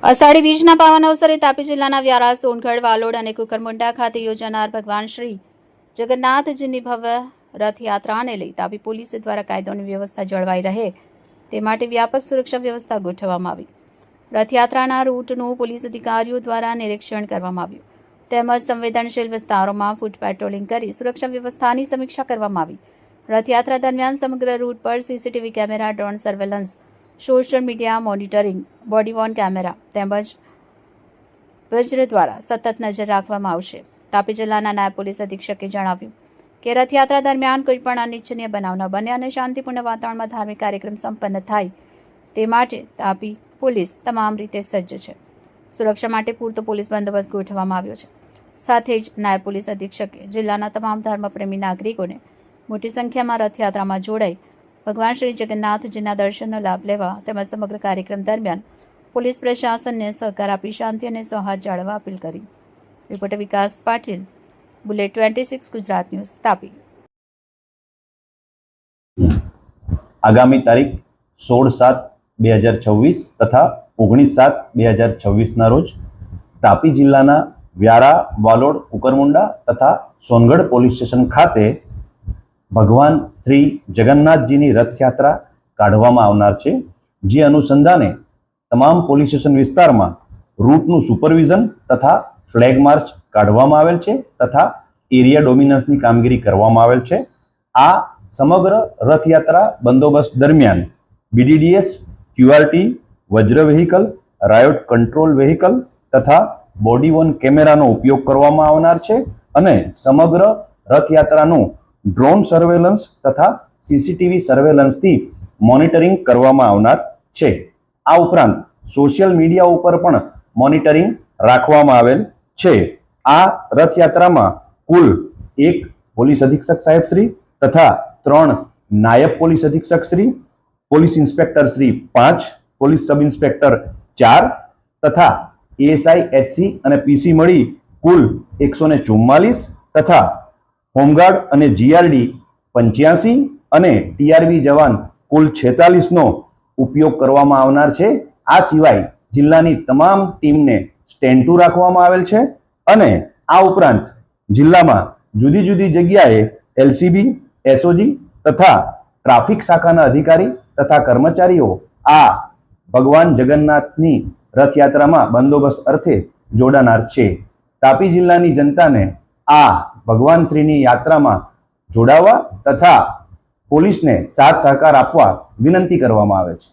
અષાઢી બીજના પાવન અવસરે તાપી જિલ્લાના વ્યારા, સોનગઢ, વાલોડ અને કુકરમુંડા ખાતે યોજાનાર ભગવાન શ્રી જગન્નાથજીની ભવ્ય રથયાત્રાને લઈ તાપી પોલીસ દ્વારા કાયદોની વ્યવસ્થા જળવાઈ રહે તે માટે વ્યાપક સુરક્ષા વ્યવસ્થા ગોઠવવામાં આવી. રથયાત્રાના રૂટનું પોલીસ અધિકારીઓ દ્વારા નિરીક્ષણ કરવામાં આવ્યું તેમજ સંવેદનશીલ વિસ્તારોમાં ફૂટ પેટ્રોલિંગ કરી સુરક્ષા વ્યવસ્થાની સમીક્ષા કરવામાં આવી. રથયાત્રા દરમિયાન સમગ્ર રૂટ પર CCTV camera, drone surveillance, social media monitoring, body Warne camera તેમજ વજ્ર દ્વારા સતત નજર રાખવામાં આવશે. તાપી જિલ્લાના નાયબ પોલીસ અધિક્ષકે જણાવ્યું કે રથયાત્રા દરમિયાન કોઈપણ અનિચ્છનીય બનાવ ન બને અને શાંતિપૂર્ણ વાતાવરણમાં ધાર્મિક કાર્યક્રમ સંપન્ન થાય તે માટે તાપી પોલીસ તમામ રીતે સજ્જ છે. સુરક્ષા માટે પૂરતો પોલીસ બંદોબસ્ત ગોઠવવામાં આવ્યો છે. સાથે જ નાયબ પોલીસ અધિક્ષકે જિલ્લાના તમામ ધર્મપ્રેમી નાગરિકોને મોટી સંખ્યામાં રથયાત્રામાં જોડાઈ ભગવાન શ્રી જગન્નાથજીના દર્શનનો લાભ લેવા તેમજ સમગ્ર કાર્યક્રમ દરમિયાન પોલીસ પ્રશાસનને સહકાર આપી શાંતિ અને સૌહાર્દ જાળવવા અપીલ કરી. રિપોર્ટર વિકાસ પાટીલ, બુલેટ 26 ગુજરાત ન્યૂઝ, તાપી. આગામી તારીખ 16/7/2026 તથા 19/7/2026 રોજ તાપી જિલ્લાના વ્યારા, વાલોડ, કુકરમુંડા તથા સોનગઢ પોલીસ સ્ટેશન ખાતે ભગવાન શ્રી જગન્નાથજીની રથયાત્રા કાઢવામાં આવનાર છે. જે અનુસંધાને તમામ પોલીસ સ્ટેશન વિસ્તારમાં રૂટનું સુપરવિઝન તથા ફ્લેગ માર્ચ કાઢવામાં આવેલ છે તથા એરિયા ડોમિનન્સની કામગીરી કરવામાં આવેલ છે. આ સમગ્ર રથયાત્રા બંદોબસ્ત દરમિયાન BDDS, QRT, Vajra vehicle, riot control vehicle તથા બોડી વોર્ન કેમેરાનો ઉપયોગ કરવામાં આવનાર છે અને સમગ્ર રથયાત્રાનું ડ્રોન સર્વેલન્સ તથા સીસીટીવી સર્વેલન્સથી મોનિટરિંગ કરવામાં આવનાર છે. આ ઉપરાંત સોશિયલ મીડિયા ઉપર પણ મોનિટરિંગ રાખવામાં આવેલ છે. આ રથયાત્રામાં કુલ 1 પોલીસ અધિક્ષક સાહેબ શ્રી તથા 3 નાયબ પોલીસ અધિક્ષક Shri, police inspector Shri 5, police sub inspector 4 તથા ASI, HC અને PC મળી કુલ 144 તથા હોમગાર્ડ અને GRD 85 અને TRB જવાન કુલ 46નો ઉપયોગ કરવામાં આવનાર છે. આ સિવાય જિલ્લાની તમામ ટીમને સ્ટેન્ડ ટુ રાખવામાં આવેલ છે અને આ ઉપરાંત જિલ્લામાં જુદી જુદી જગ્યાએ LCB, SOG તથા ટ્રાફિક શાખાના અધિકારી તથા કર્મચારીઓ આ ભગવાન જગન્નાથની રથયાત્રામાં બંદોબસ્ત અર્થે જોડાનાર છે. તાપી જિલ્લાની જનતાને આ ભગવાન શ્રીની યાત્રામાં જોડાવા તથા પોલીસને સાથ સહકાર આપવા વિનંતી કરવામાં આવે છે.